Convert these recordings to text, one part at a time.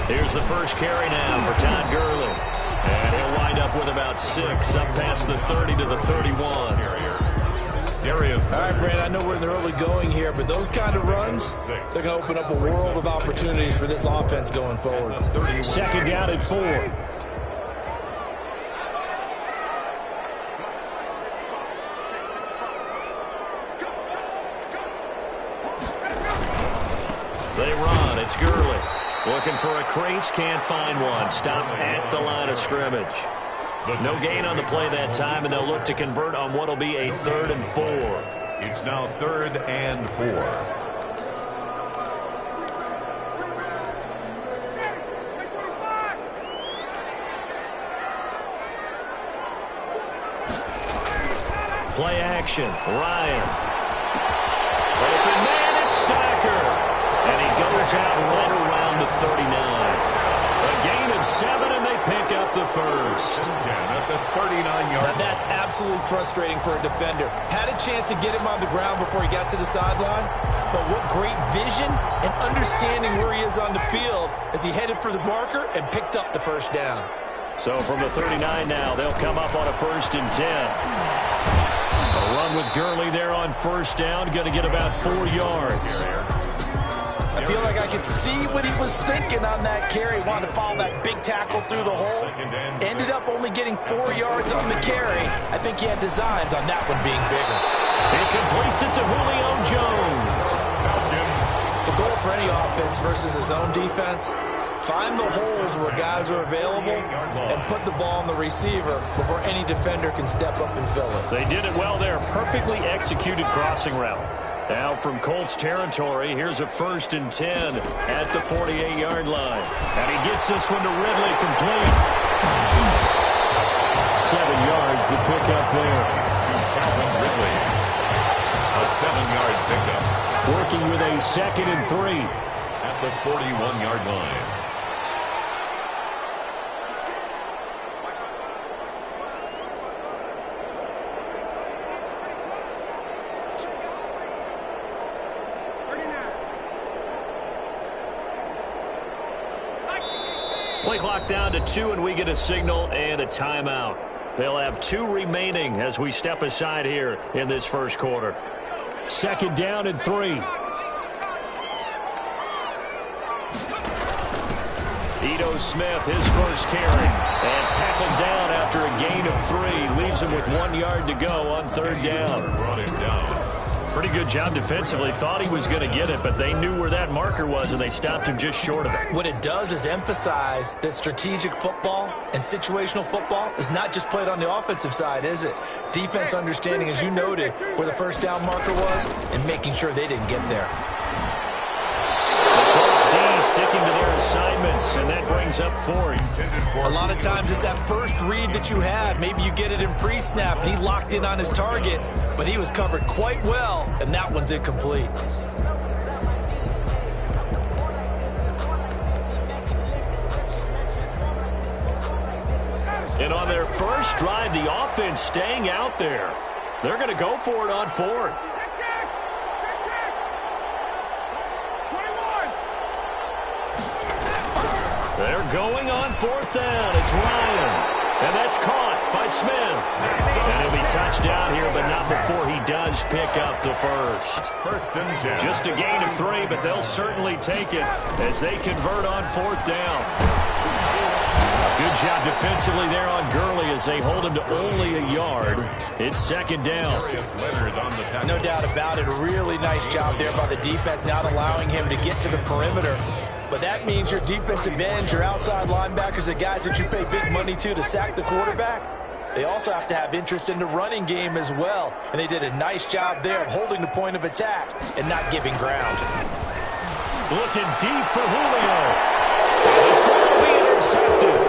Here's the first carry now for Todd Gurley. And he'll wind up with about 6, up past the 30 to the 31. All right, Brand, I know we're in the early going here, but those kind of runs, they're going to open up a world of opportunities for this offense going forward. Second down at 4. They run. It's Gurley. Looking for a crease. Can't find one. Stopped at the line of scrimmage. No gain on the play that time, and they'll look to convert on what will be a 3rd and 4. It's now 3rd and 4. Play action. Ryan. Open man, it's Stacker. And he goes out right around the 39. A gain of 7, and they pick up the first. At the 39-yard. Now that's absolutely frustrating for a defender. Had a chance to get him on the ground before he got to the sideline, but what great vision and understanding where he is on the field as he headed for the marker and picked up the first down. So from the 39 now, they'll come up on a 1st and 10. A run with Gurley there on 1st down, going to get about 4 yards. I feel like I could see what he was thinking on that carry. Wanted to follow that big tackle through the hole. Ended up only getting 4 yards on the carry. I think he had designs on that one being bigger. He completes it to Julio Jones. The goal for any offense versus his own defense, find the holes where guys are available and put the ball on the receiver before any defender can step up and fill it. They did it well there. Perfectly executed crossing route. Now from Colts territory, here's a 1st and 10 at the 48-yard line. And he gets this one to Ridley complete. 7 yards, the pickup there. Calvin Ridley. A 7-yard pickup. Working with a 2nd and 3. At the 41-yard line. Play clock down to 2, and we get a signal and a timeout. They'll have 2 remaining as we step aside here in this first quarter. 2nd down and 3. Ito Smith, his first carry, and tackled down after a gain of 3. Leaves him with 1 yard to go on 3rd down. Brought him down. Pretty good job defensively. Thought he was going to get it, but they knew where that marker was, and they stopped him just short of it. What it does is emphasize that strategic football and situational football is not just played on the offensive side, is it? Defense understanding, as you noted, where the first down marker was and making sure they didn't get there. Sticking to their assignments, and that brings up 4th. A lot of times it's that first read that you have. Maybe you get it in pre-snap, and he locked in on his target, but he was covered quite well, and that one's incomplete. And on their first drive, the offense staying out there. They're going to go for it on 4th. They're going on 4th down. It's Ryan. And that's caught by Smith. And he'll be touched down here, but not before he does pick up the first. 1st and 10. Just a gain of 3, but they'll certainly take it as they convert on 4th down. Good job defensively there on Gurley as they hold him to only a yard. It's 2nd down. No doubt about it. A really nice job there by the defense, not allowing him to get to the perimeter. But that means your defensive ends, your outside linebackers, the guys that you pay big money to sack the quarterback, they also have to have interest in the running game as well. And they did a nice job there of holding the point of attack and not giving ground. Looking deep for Julio. It's going to be intercepted.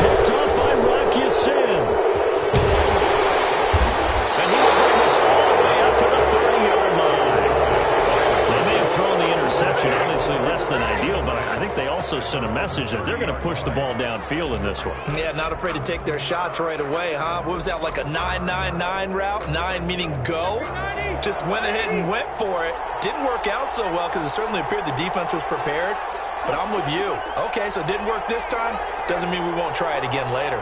Picked up by Rocky Sin. And he will bring us all the way up to the 30-yard line. They may have thrown the interception, obviously less than ideal, but I think they also sent a message that they're going to push the ball downfield in this one. Yeah, not afraid to take their shots right away, huh? What was that, like a 9-9-9 route? 9 meaning go? Just went ahead and went for it. Didn't work out so well because it certainly appeared the defense was prepared. but I'm with you. Okay, so it didn't work this time. Doesn't mean we won't try it again later.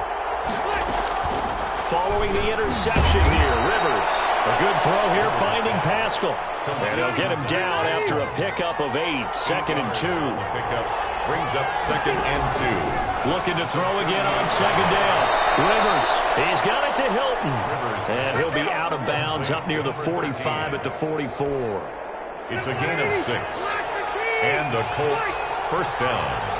Following the interception here, Rivers. A good throw here, finding Pascal. And he'll get him down after a pickup of 8, 2nd and 2. Pickup brings up 2nd and 2. Looking to throw again on 2nd down. Rivers, he's got it to Hilton. And he'll be out of bounds up near the 45 at the 44. It's a gain of 6. And the Colts first down.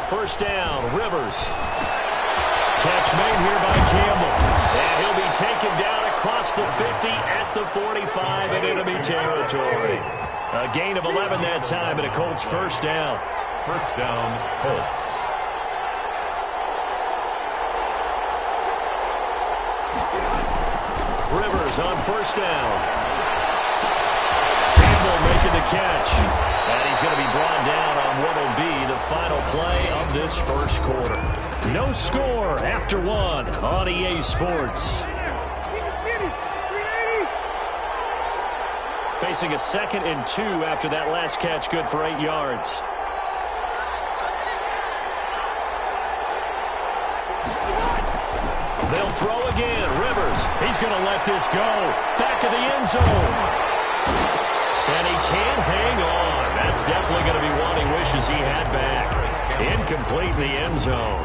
First down, Rivers. Catch made here by Campbell. And he'll be taken down across the 50 at the 45 in enemy territory. A gain of 11 that time and a Colts first down. First down, Colts. Rivers on first down. Campbell making the catch. And he's going to be brought down on what will be the final play of this first quarter. No score after 1 on EA Sports. Facing a 2nd and 2 after that last catch, good for 8 yards. They'll throw again. Rivers, he's going to let this go. Back of the end zone. And he can't hang on. That's definitely going to be one he wishes he had back. Incomplete in the end zone.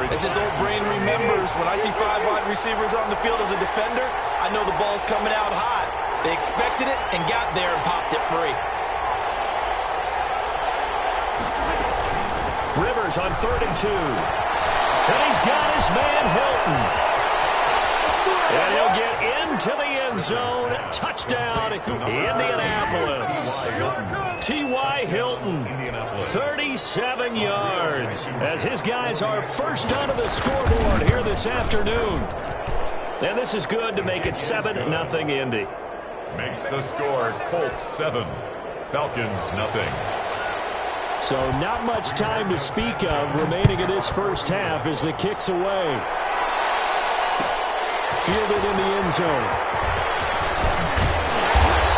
As his old brain remembers, when I see 5 wide receivers on the field as a defender, I know the ball's coming out high. They expected it and got there and popped it free. Rivers on 3rd and 2. And he's got his man Hilton. And he'll get into the end zone. Touchdown, Indianapolis. T.Y. Hilton, 37 yards, as his guys are first onto the scoreboard here this afternoon. And this is good to make it 7-0 Indy. Makes the score Colts 7, Falcons nothing. So not much time to speak of remaining in this first half as the kick's away. Fielded in the end zone.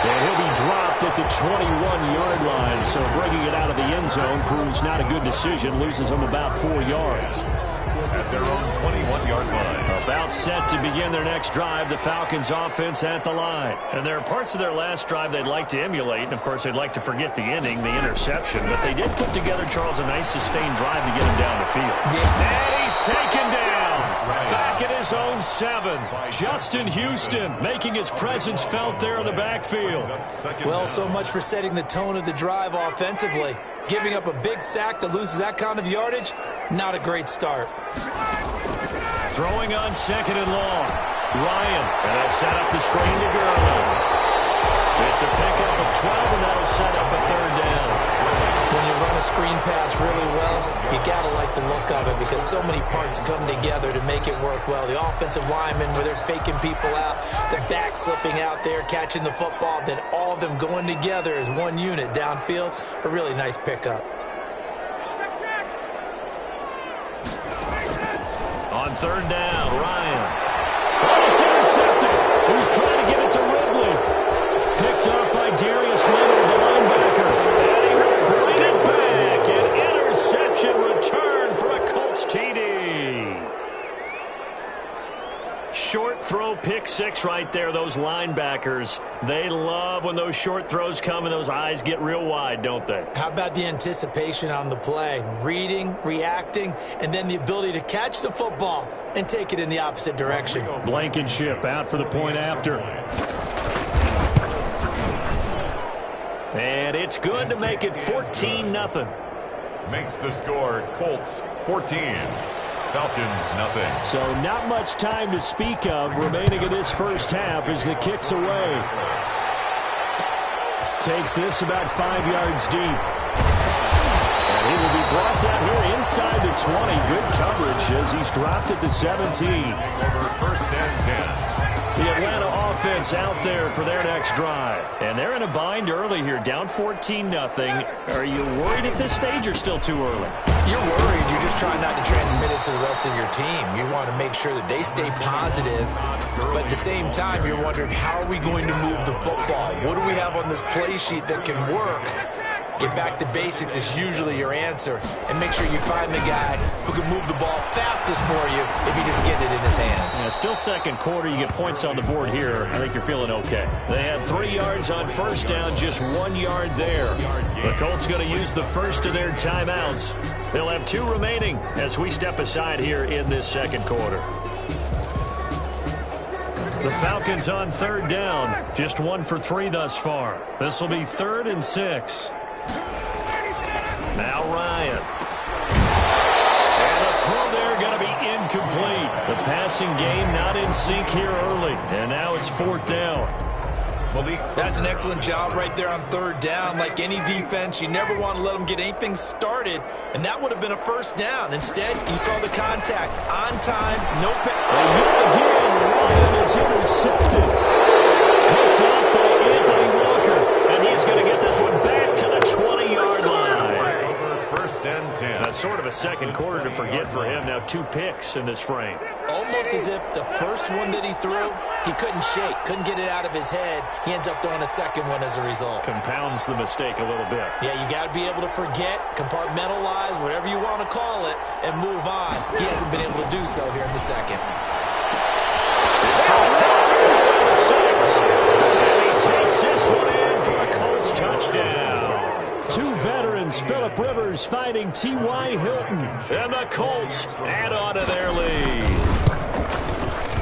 And he'll be dropped at the 21-yard line. So bringing it out of the end zone proves not a good decision. Loses them about 4 yards. At their own 21-yard line. About set to begin their next drive, the Falcons offense at the line. And there are parts of their last drive they'd like to emulate. And, of course, they'd like to forget the inning, the interception. But they did put together, Charles, a nice sustained drive to get him down the field. And he's taken down. Back at his own 7. Justin Houston making his presence felt there in the backfield. Well, so much for setting the tone of the drive offensively. Giving up a big sack that loses that kind of yardage, not a great start. Throwing on 2nd and long. Ryan, and they'll set up the screen to Gurley. It's a pickup of 12, and that'll set up a 3rd down. When you run a screen pass really well, you got to like the look of it because so many parts come together to make it work well. The offensive linemen, where they're faking people out, the back slipping out there, catching the football, then all of them going together as one unit downfield. A really nice pickup. On 3rd down, Ryan. Oh, it's intercepted. Who's trying to get it to Ridley? Picked up by Darius Leonard, the linebacker. And he will bring it back. An interception return for a Colts TD. Short throw, pick 6 right there. Those linebackers, they love when those short throws come and those eyes get real wide, don't they? How about the anticipation on the play? Reading, reacting, and then the ability to catch the football and take it in the opposite direction. Blankenship out for the point after. And it's good to make it 14-0. Makes the score Colts 14, Falcons nothing. So not much time to speak of remaining in this first half as the kick's away. Takes this about 5 yards deep. And he will be brought down here inside the 20. Good coverage as he's dropped at the 17. Over 1st and 10. The Atlanta offense out there for their next drive. And they're in a bind early here, down 14-0. Are you worried at this stage or still too early? You're worried. You're just trying not to transmit it to the rest of your team. You want to make sure that they stay positive, but at the same time, you're wondering, how are we going to move the football? What do we have on this play sheet that can work? Get back to basics is usually your answer, and make sure you find the guy who can move the ball fastest for you if you just get it in his hands. Yeah, still second quarter. You get points on the board here. I think you're feeling okay. They had 3 yards on first down, just 1 yard there. The Colts going to use the first of their timeouts. They'll have 2 remaining as we step aside here in this second quarter. The Falcons on third down, just 1 for 3 thus far. This will be 3rd and 6. Now Ryan. And the throw there going to be incomplete. The passing game not in sync here early. And now it's 4th down. That's an excellent job right there on third down. Like any defense, you never want to let them get anything started, and that would have been a first down. Instead, you saw the contact on time, no penalty. Again, Ryan is intercepted. Picked off by Anthony Walker, and he's going to get this one back to the 20-yard line. First and 10. That's sort of a second quarter to forget for him. Now 2 picks in this frame. Almost as if the first one that he threw, he couldn't shake, couldn't get it out of his head. He ends up throwing a second one as a result. Compounds the mistake a little bit. Yeah, you got to be able to forget, compartmentalize, whatever you want to call it, and move on. He hasn't been able to do so here in the second. And he takes this one in for a Colts touchdown. 2 veterans, Phillip Rivers fighting T.Y. Hilton. And the Colts add on to their lead.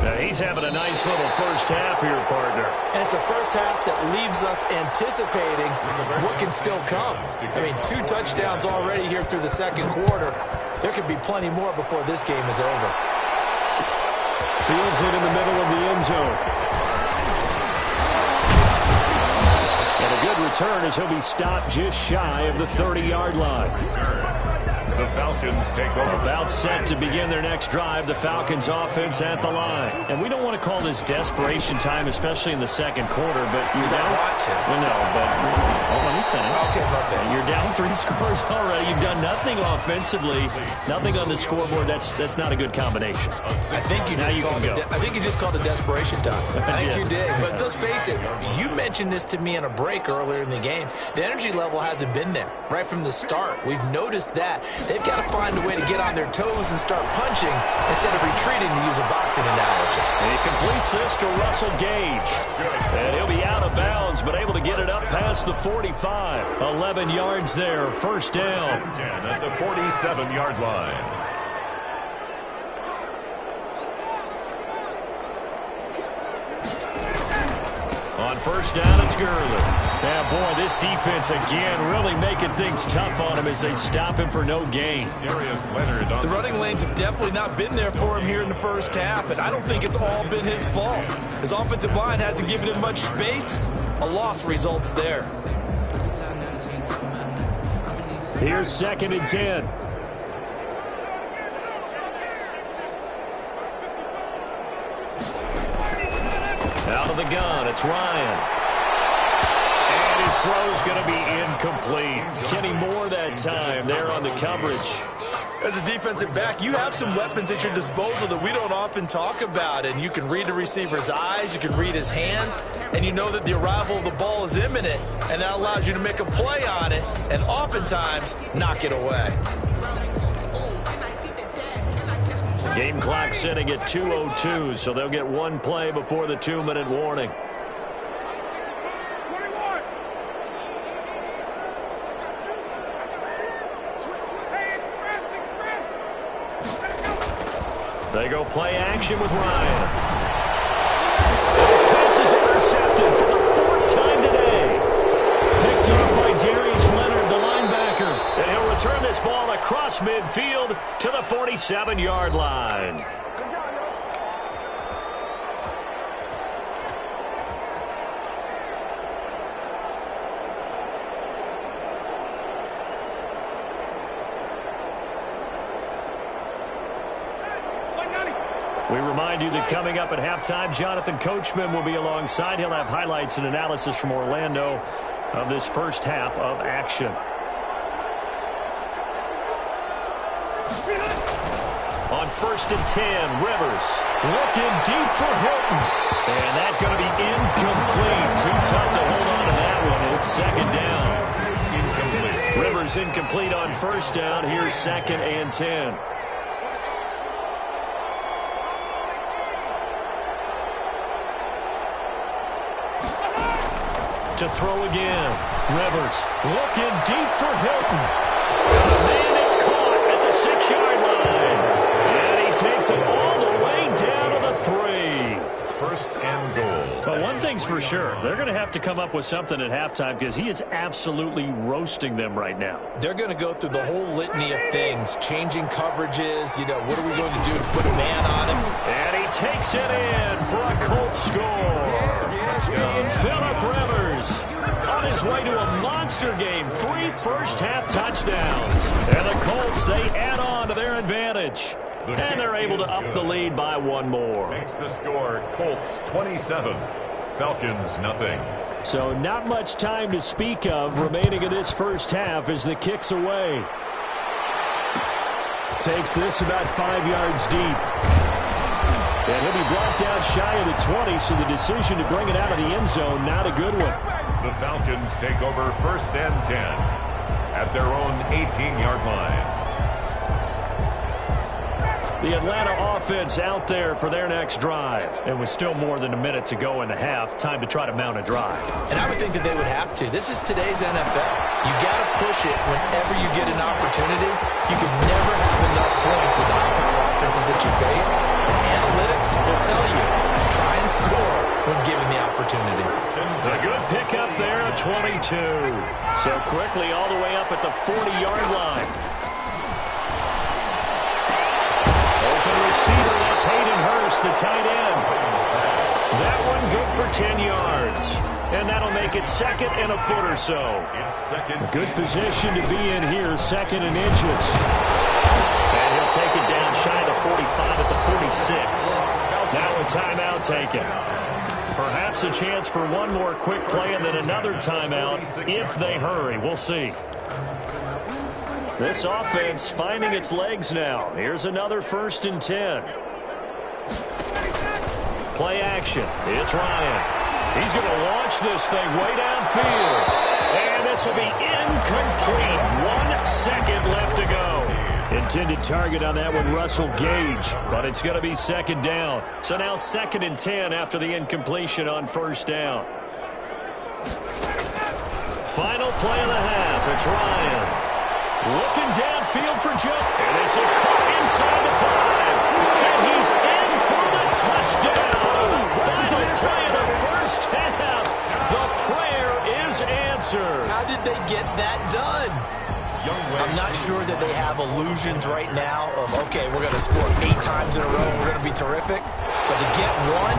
Now he's having a nice little first half here, partner. And it's a first half that leaves us anticipating what can still come. I mean, 2 touchdowns already here through the second quarter. There could be plenty more before this game is over. Fields it in the middle of the end zone. And a good return as he'll be stopped just shy of the 30-yard line. The Falcons take over. About set to begin their next drive. The Falcons offense at the line. And we don't want to call this desperation time, especially in the second quarter, but you're down. Want to. Well, no, but let me finish. Okay, okay. You're down 3 scores already. You've done nothing offensively, nothing on the scoreboard. That's not a good combination. I think you just called it desperation time. I think you did. But let's face it, you mentioned this to me in a break earlier in the game. The energy level hasn't been there right from the start. We've noticed that. They've got to find a way to get on their toes and start punching instead of retreating, to use a boxing analogy. And he completes this to Russell Gage. And he'll be out of bounds, but able to get it up past the 45. 11 yards there, first down. 10 at the 47-yard line. On first down, it's Gurley. Now, boy, this defense again really making things tough on him as they stop him for no gain. The running lanes have definitely not been there for him here in the first half, and I don't think it's all been his fault. His offensive line hasn't given him much space. A loss results there. Here's 2nd and 10. Out of the gun, it's Ryan. And his throw's going to be incomplete. Kenny Moore that time there on the coverage. As a defensive back, you have some weapons at your disposal that we don't often talk about. And you can read the receiver's eyes, you can read his hands, and you know that the arrival of the ball is imminent. And that allows you to make a play on it and oftentimes knock it away. Game clock sitting at 2:02, so they'll get 1 play before the 2-minute warning. They go play action with Ryan. His pass is intercepted for the 4th time today. Picked up by Darius Leonard, the linebacker. And he'll return this ball across midfield to the 47-yard line. We remind you that coming up at halftime, Jonathan Coachman will be alongside. He'll have highlights and analysis from Orlando of this first half of action. first and 10. Rivers looking deep for Hilton. And that's going to be incomplete. Too tough to hold on to that one. It's second down. Rivers incomplete on first down. Here's second and 10. To throw again. Rivers looking deep for Hilton. Man, it's caught at the 6-yard line. And he takes it all the way down to the 3. First and goal. But one thing's for sure. They're going to have to come up with something at halftime because he is absolutely roasting them right now. They're going to go through the whole litany of things, changing coverages. You know, what are we going to do to put a man on him? And he takes it in for a Colts score. Phillip Rivers on his way to a monster game. 3 first-half touchdowns. And the Colts, they add on to their advantage. And they're able to up the lead by one more. Makes the score Colts 27, Falcons nothing. So not much time to speak of remaining in this first half as the kick's away. Takes this about 5 yards deep. And he'll be brought down shy of the 20, so the decision to bring it out of the end zone, not a good one. The Falcons take over first and 10 at their own 18-yard line. The Atlanta offense out there for their next drive. And with still more than a minute to go in the half, time to try to mount a drive. And I would think that they would have to. This is today's NFL. You got to push it whenever you get an opportunity. You can never have enough points with the high-power offenses that you face. And analytics will tell you, try and score when given the opportunity. A good pickup there at 22. So quickly all the way up at the 40-yard line. Receiver, that's Hayden Hurst, the tight end. That one good for 10 yards. And that'll make it second and a foot or so. Good position to be in here, second and inches. And he'll take it down shy of the 45 at the 46. Now a timeout taken. Perhaps a chance for one more quick play and then another timeout if they hurry. We'll see. This offense finding its legs now. Here's another first and 10. Play action. It's Ryan. He's going to launch this thing way downfield. And this will be incomplete. 1 second left to go. Intended target on that one, Russell Gage. But it's going to be second down. So now second and 10 after the incompletion on first down. Final play of the half. It's Ryan. Looking downfield for Joe. And this is caught inside the 5. And he's in for the touchdown. Final play of the first half. The prayer is answered. How did they get that done? I'm not sure that they have illusions right now of, okay, we're going to score 8 times in a row. We're going to be terrific. But to get one,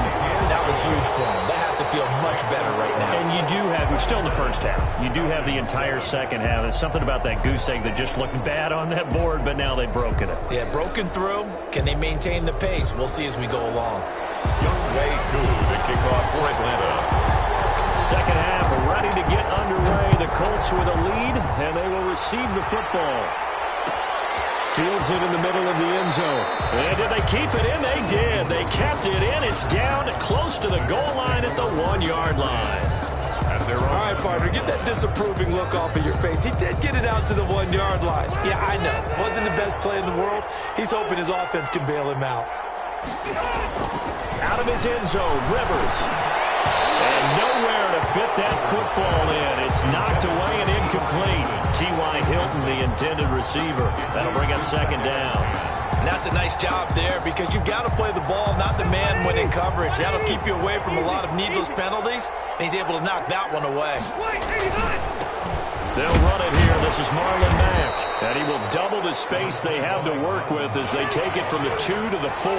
that was huge for them. That has to feel much better right now. And you do have, we're still in the first half. You do have the entire second half. There's something about that goose egg that just looked bad on that board, but now they've broken it. Yeah, broken through. Can they maintain the pace? We'll see as we go along. Youngway Koo to kick off for Atlanta. Second half ready to get underway. The Colts with a lead, and they will receive the football. Fields it in the middle of the end zone. And did they keep it in? They did. They kept it in. It's down close to the goal line at the 1-yard line. All right, partner, get that disapproving look off of your face. He did get it out to the 1-yard line. Yeah, I know. Wasn't the best play in the world. He's hoping his offense can bail him out. Out of his end zone, Rivers. And nowhere to fit that football in. It's knocked away and incomplete. T.Y. Hilton, the intended receiver. That'll bring up second down. And that's a nice job there because you've got to play the ball, not the man when in coverage. That'll keep you away from a lot of needless penalties, and he's able to knock that one away. They'll run it here. This is Marlon Mack. And he will double the space they have to work with as they take it from the 2 to the 4.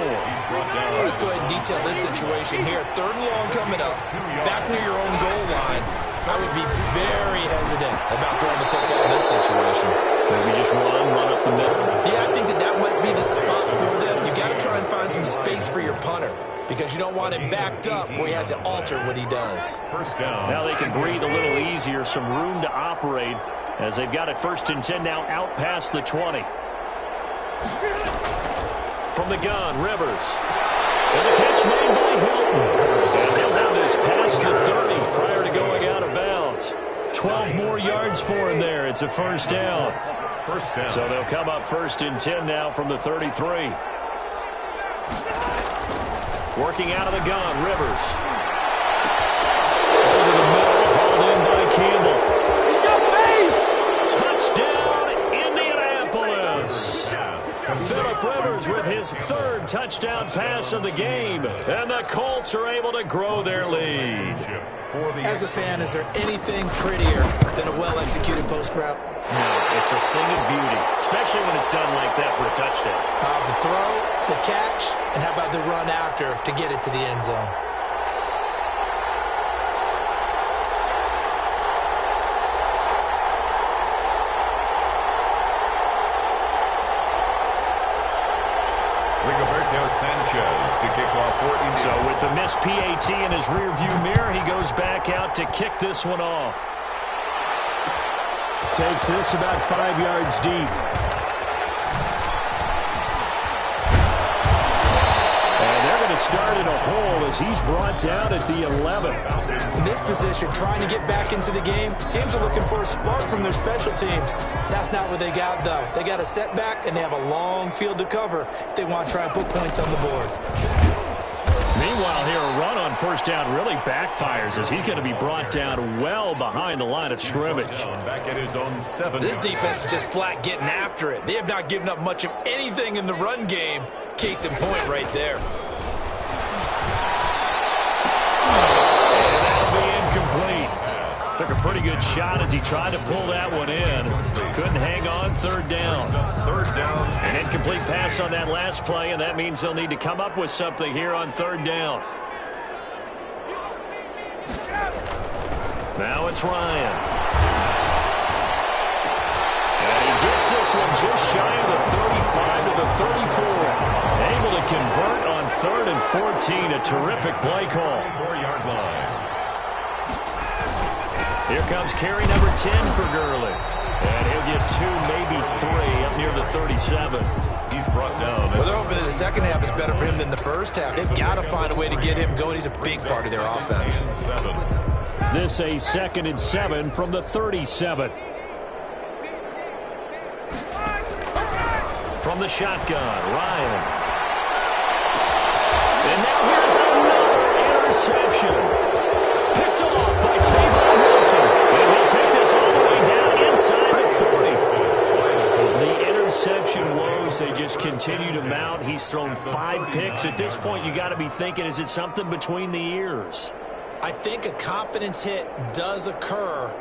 Let's go ahead and detail this situation here. 3rd and long coming up. Back near your own goal line. I would be very hesitant about throwing the football in this situation. Maybe just run up the middle. Yeah, I think that might be the spot for them. You got to try and find some space for your punter because you don't want him backed up where he has to alter what he does. First down. Now they can breathe a little easier, some room to operate as they've got it 1st and 10 now out past the 20. from the gun, Rivers. And the catch made by Hilton. And he'll have this past the 30 prior to going out of bounds. 12 more yards for him there. It's a first down. First down. So they'll come up 1st and 10 now from the 33. Working out of the gun, Rivers. Over the middle, hauled in by Campbell. Touchdown, Indianapolis. Phillip Rivers with his 3rd touchdown pass of the game. And the Colts are able to grow their lead. As a fan, is there anything prettier than a well-executed post route? No, it's a thing of beauty, especially when it's done like that for a touchdown. The throw, the catch, and how about the run after to get it to the end zone? Sanchez to kick off for Indiana. So with the missed PAT in his rearview mirror, he goes back out to kick this one off. Takes this about 5 yards deep. And they're going to start in a hole as he's brought down at the 11. In this position, trying to get back into the game, teams are looking for a spark from their special teams. That's not what they got, though. They got a setback, and they have a long field to cover if they want to try and put points on the board. Meanwhile, here, a run on first down really backfires as he's going to be brought down well behind the line of scrimmage. Back at his own 7. This defense is just flat getting after it. They have not given up much of anything in the run game. Case in point right there. And that'll be incomplete. Took a pretty good shot as he tried to pull that one in. Couldn't hang on. 3rd down. 3rd down. An incomplete pass on that last play, and that means they'll need to come up with something here on 3rd down. Now it's Ryan. And he gets this one just shy of the 35 to the 34. Able to convert on 3rd and 14. A terrific play call. 4-yard line. Here comes carry number 10 for Gurley. And he'll get 2, maybe 3 up near the 37. He's brought down. Well, they're hoping that the second half is better for him than the first half. They've got to find a way to get him going. He's a big part of their offense. This a 2nd and 7 from the 37. From the shotgun, Ryan. And now here's another interception. Picked off by Tavon Wilson. And he'll take this all the way down inside the 40. The interception woes, they just continue to mount. He's thrown 5 picks. At this point, you got to be thinking, is it something between the ears? I think a confidence hit does occur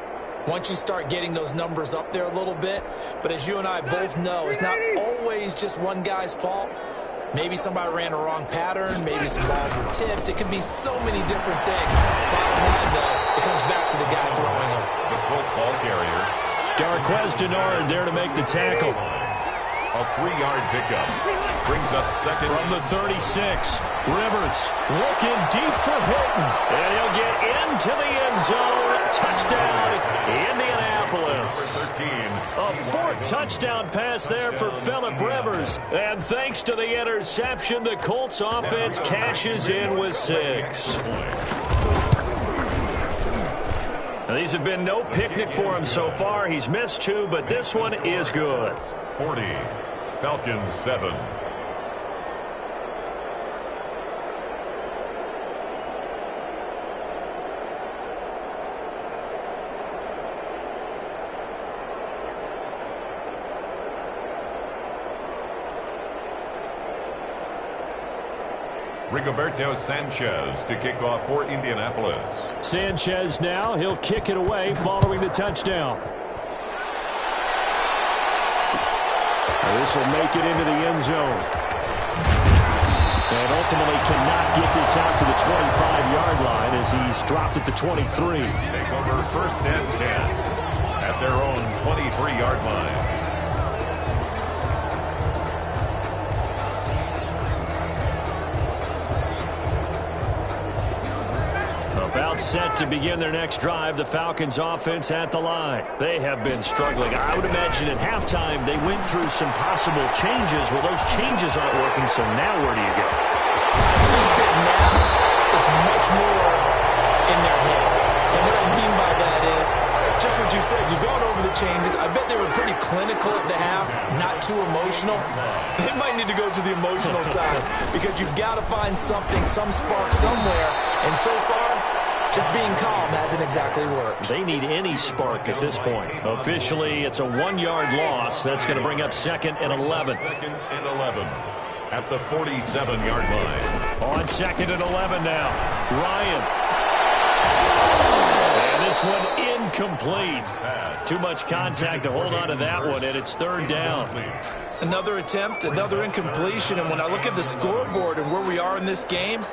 once you start getting those numbers up there a little bit. But as you and I both know, it's not always just one guy's fault. Maybe somebody ran a wrong pattern. Maybe some balls were tipped. It could be so many different things. Bottom line, though, it comes back to the guy throwing them. The football carrier. Darquez Denard there to make the tackle. A 3-yard pickup. Brings up 2nd. From the 36, Rivers looking deep for Hilton. And he'll get into the end zone. Touchdown, Indianapolis. 13. A 4th touchdown pass there for Phillip Rivers. And thanks to the interception, the Colts offense cashes in with 6. Now, these have been no picnic for him so far. He's missed 2, but this one is good. 40. Falcons 7. Rigoberto Sanchez to kick off for Indianapolis. Sanchez now, he'll kick it away following the touchdown. This will make it into the end zone. And ultimately cannot get this out to the 25-yard line as he's dropped at the 23. Take over 1st and 10 at their own 23-yard line. About set to begin their next drive, the Falcons offense at the line. They have been struggling. I would imagine at halftime they went through some possible changes. Well, those changes aren't working, so now where do you go? I think that now it's much more in their head. And what I mean by that is, just what you said, you've gone over the changes. I bet they were pretty clinical at the half, not too emotional. They might need to go to the emotional side because you've got to find something, some spark somewhere. And so far, just being calm hasn't exactly worked. They need any spark at this point. Officially, it's a 1-yard loss. That's going to bring up 2nd and 11. 2nd and 11 at the 47-yard line. On 2nd and 11 now, Ryan. And this one incomplete. Too much contact to hold on to that one, and it's 3rd down. Another attempt, another incompletion, and when I look at the scoreboard and where we are in this game,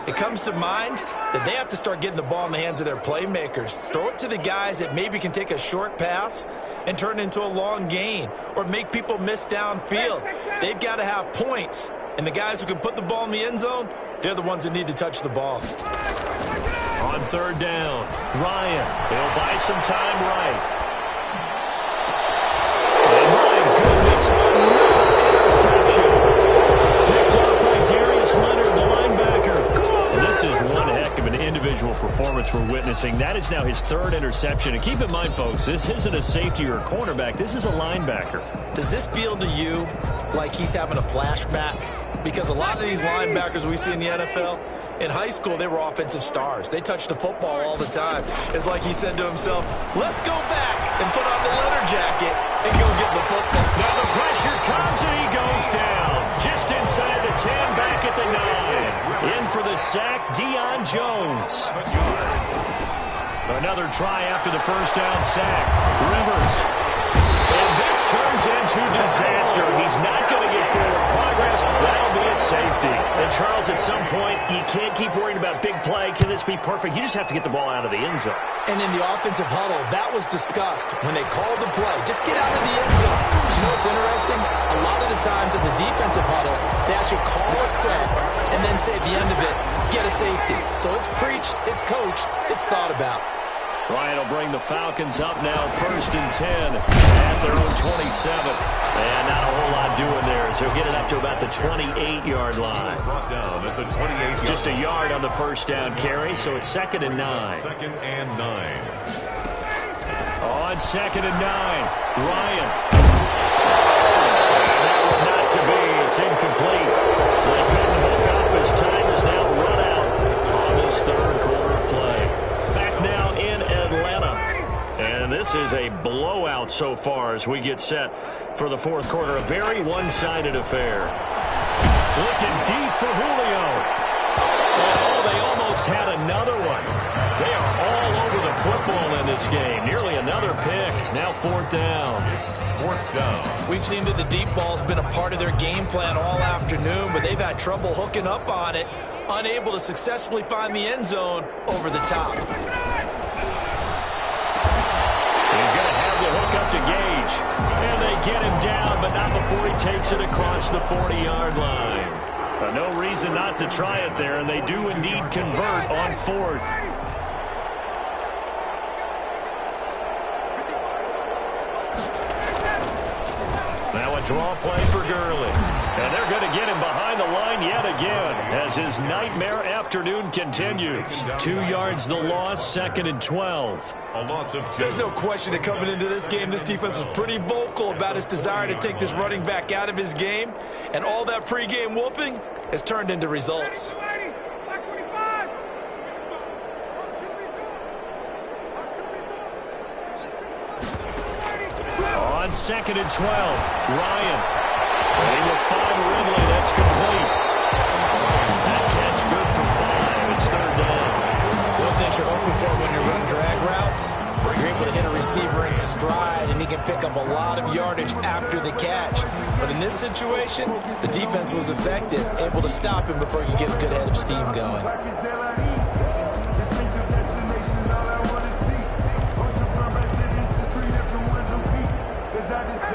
it comes to mind that they have to start getting the ball in the hands of their playmakers. Throw it to the guys that maybe can take a short pass and turn it into a long gain or make people miss downfield. They've got to have points, and the guys who can put the ball in the end zone, they're the ones that need to touch the ball. On 3rd down, Ryan. He'll buy some time right. And my goodness, another interception. Picked up by Darius Leonard, the linebacker. And this is one heck of an individual performance we're witnessing. That is now his 3rd interception. And keep in mind, folks, this isn't a safety or a cornerback. This is a linebacker. Does this feel to you like he's having a flashback? Because a lot of these linebackers we see in the NFL, in high school, they were offensive stars. They touched the football all the time. It's like he said to himself, let's go back and put on the leather jacket and go get the football. Now the pressure comes and he goes down. Just inside the 10, back at the 9. In for the sack, Deion Jones. Another try after the 1st down sack. Rivers. And this turns into disaster. He's not going to get forward progress. That'll be a safety. And Charles, at some point, you can't keep worrying about big play. Can this be perfect? You just have to get the ball out of the end zone. And in the offensive huddle, that was discussed when they called the play. Just get out of the end zone. You know what's interesting? A lot of the times in the defensive huddle, they actually call a set and then say at the end of it, get a safety. So it's preached, it's coached, it's thought about. Ryan will bring the Falcons up now, 1st and 10 at their own 27. And not a whole lot doing there, so he'll get it up to about the 28-yard line. Brought down at the 28-yard. Just a yard on the 1st down carry, so it's 2nd and 9. 2nd and 9. On 2nd and 9, Ryan. And that one not to be. It's incomplete. So they couldn't hook up as time is now run out on this 3rd quarter of play. Back now in Atlanta. And this is a blowout so far as we get set for the 4th quarter. A very one-sided affair. Looking deep for Julio. Oh, they almost had another one. They are all over the football in this game. Nearly another pick. Now 4th down. 4th down. We've seen that the deep ball's been a part of their game plan all afternoon, but they've had trouble hooking up on it, unable to successfully find the end zone over the top. He's going to have the hook up to Gage. And they get him down, but not before he takes it across the 40-yard line. No reason not to try it there, and they do indeed convert on 4th. Now a draw play for Gurley. And they're going to get him behind the line yet again as his nightmare afternoon continues. 2 yards the loss, 2nd and 12. A loss of 2. There's no question that coming into this game, this defense was pretty vocal about his desire to take this running back out of his game. And all that pregame whooping has turned into results. On 2nd and 12, Ryan. And he will find Ridley. That's complete. That catch good for 5. It's 3rd down. One thing you're hoping for when you run drag routes, you're able to hit a receiver in stride, and he can pick up a lot of yardage after the catch. But in this situation, the defense was effective, able to stop him before you get a good head of steam going.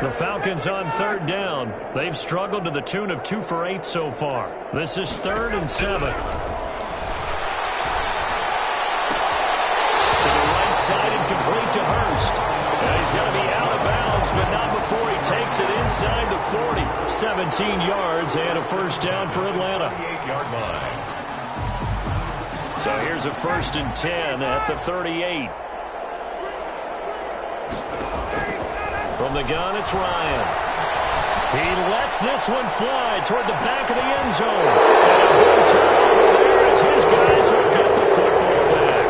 The Falcons on 3rd down. They've struggled to the tune of 2 for 8 so far. This is 3rd and 7. to Hurst. And he's going to be out of bounds, but not before he takes it inside the 40. 17 yards and a first down for Atlanta. 38-yard line. So here's a 1st and 10 at the 38. From the gun, it's Ryan. He lets this one fly toward the back of the end zone. And a big turnover there as his guys will get the football back.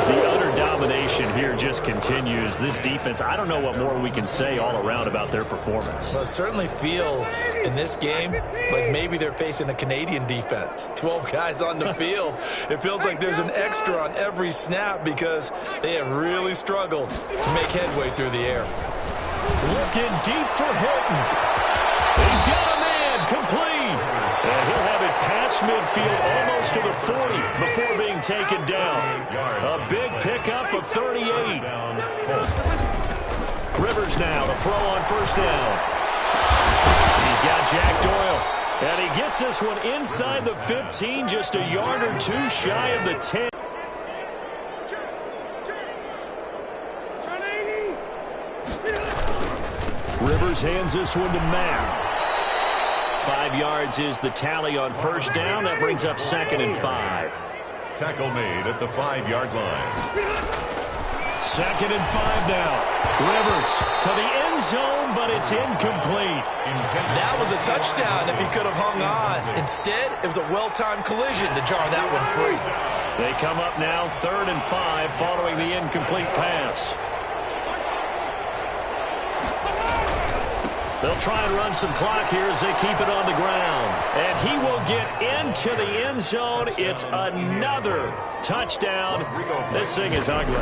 The utter domination here just continues. This defense, I don't know what more we can say all around about their performance. Well, it certainly feels in this game like maybe they're facing a Canadian defense. 12 guys on the field. It feels like there's an extra on every snap because they have really struggled to make headway through the air. Looking deep for Hilton. He's got a man complete. And he'll have it past midfield almost to the 40 before being taken down. A big pickup of 38. Rivers now to throw on 1st down. He's got Jack Doyle. And he gets this one inside the 15, just a yard or two shy of the 10. Rivers hands this one to Matt. 5 yards is the tally on 1st down. That brings up 2nd and 5. Tackle made at the 5-yard line. 2nd and 5 now. Rivers to the end zone, but it's incomplete. That was a touchdown if he could have hung on. Instead, it was a well-timed collision to jar that one free. They come up now 3rd and 5 following the incomplete pass. They'll try and run some clock here as they keep it on the ground. And he will get into the end zone. It's another touchdown. This thing is ugly.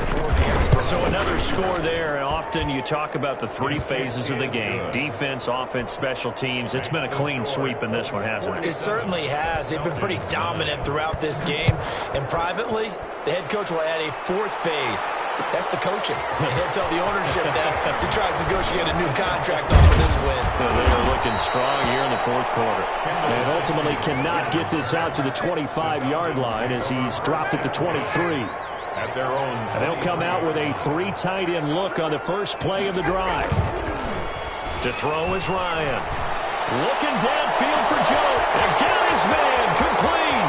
So another score there. And often you talk about the 3 phases of the game. Defense, offense, special teams. It's been a clean sweep in this one, hasn't it? It certainly has. They've been pretty dominant throughout this game. And privately, the head coach will add a 4th phase. That's the coaching. And he'll tell the ownership that as he tries to negotiate a new contract off of this win. Well, they are looking strong here in the 4th quarter. And ultimately cannot get this out to the 25-yard line as he's dropped it to 23. At their own. And they'll come out with a 3 tight end look on the first play of the drive. To throw is Ryan. Looking downfield for Joe. And got his man complete.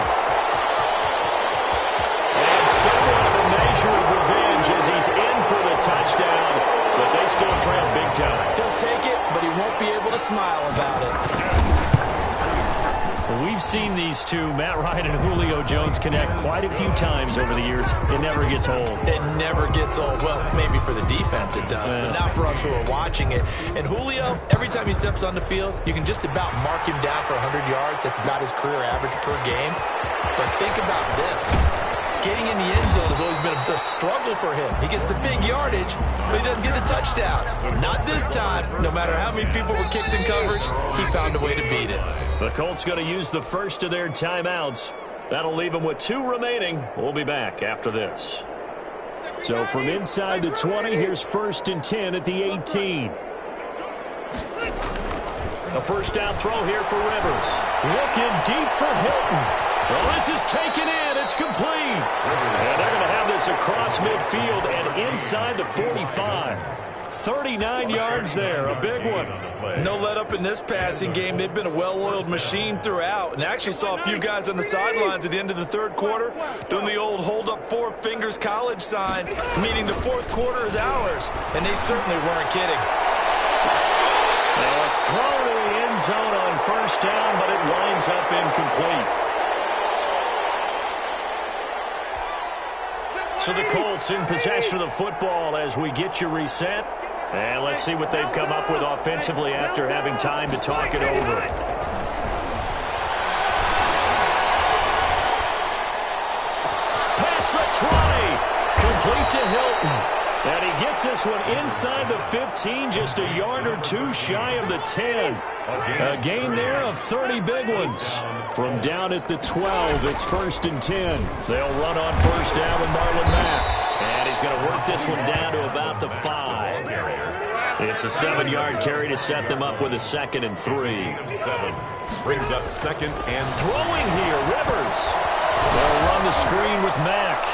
And somewhat of a measure of revenge as he's in for the touchdown. But they still trail big time. He'll take it, but he won't be able to smile about it. Well, we've seen these two, Matt Ryan and Julio Jones, connect quite a few times over the years. It never gets old. It never gets old. Well, maybe for the defense it does, but not for us who are watching it. And Julio, every time he steps on the field, you can just about mark him down for 100 yards. That's about his career average per game. But think about this. Getting in the end zone has always been a struggle for him. He gets the big yardage, but he doesn't get the touchdowns. Not this time. No matter how many people were kicked in coverage, he found a way to beat it. The Colts going to use the first of their timeouts. That'll leave them with 2 remaining. We'll be back after this. So from inside the 20, here's 1st and 10 at the 18. A 1st down throw here for Rivers. Looking deep for Hilton. Well, this is taken in. It's complete. And they're going to have this across midfield and inside the 45. 39 yards there. A big one. No let up in this passing game. They've been a well-oiled machine throughout. And actually saw a few guys on the sidelines at the end of the 3rd quarter doing the old hold up 4 fingers college sign, meaning the 4th quarter is ours. And they certainly weren't kidding. A throw to the end zone on 1st down, but it winds up incomplete. So the Colts in possession of the football as we get you reset. And let's see what they've come up with offensively after having time to talk it over. Pass the try. Complete to Hilton. And he gets this one inside the 15, just a yard or 2 shy of the 10. A gain there of 30 big ones. From down at the 12, it's 1st and 10. They'll run on 1st down with Marlon Mack. And he's going to work this one down to about the 5. It's a 7-yard carry to set them up with a 2nd and 3. 7 brings up 2nd and throwing here, Rivers. They'll run the screen with Mack.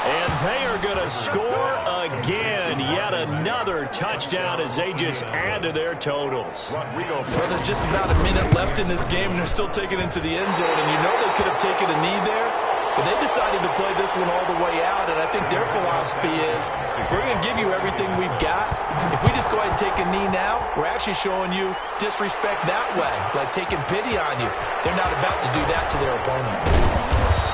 And they are going to score again. Yet another touchdown as they just add to their totals. Rodrigo. Well, there's just about a minute left in this game, and they're still taking it into the end zone. And you know they could have taken a knee there, but they decided to play this one all the way out. And I think their philosophy is, we're going to give you everything we've got. If we just go ahead and take a knee now, we're actually showing you disrespect that way, like taking pity on you. They're not about to do that to their opponent.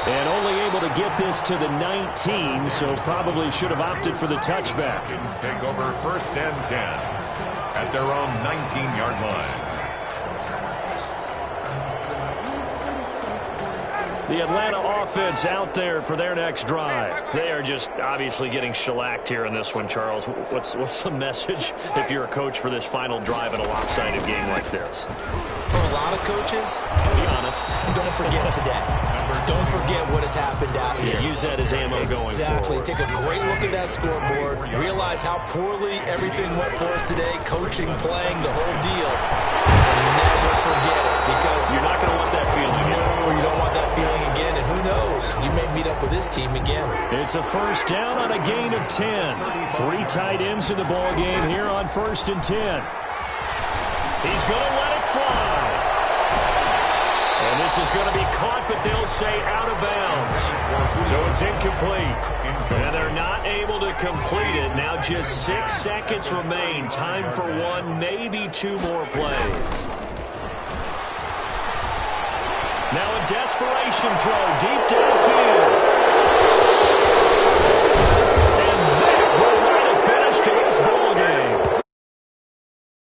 And only able to get this to the 19, so probably should have opted for the touchback. Kings take over 1st and 10 at their own 19-yard line. The Atlanta offense out there for their next drive. They are just obviously getting shellacked here in this one, Charles. What's the message if you're a coach for this final drive in a lopsided game like this? For a lot of coaches, be honest, don't forget today. Don't forget what has happened out here. Yeah, use that as ammo going forward. Exactly. Take a great look at that scoreboard. Realize how poorly everything went for us today. Coaching, playing, the whole deal. And never forget it, because you're not going to want that feeling. No, you don't want that feeling again. And who knows? You may meet up with this team again. It's a first down on a gain of 10. 3 tight ends in the ball game here on 1st and 10. He's going to let it fly. And this is going to be caught, but they'll say out of bounds. So it's incomplete. And they're not able to complete it. Now just 6 seconds remain. Time for 1, maybe 2 more plays. Now a desperation throw deep downfield.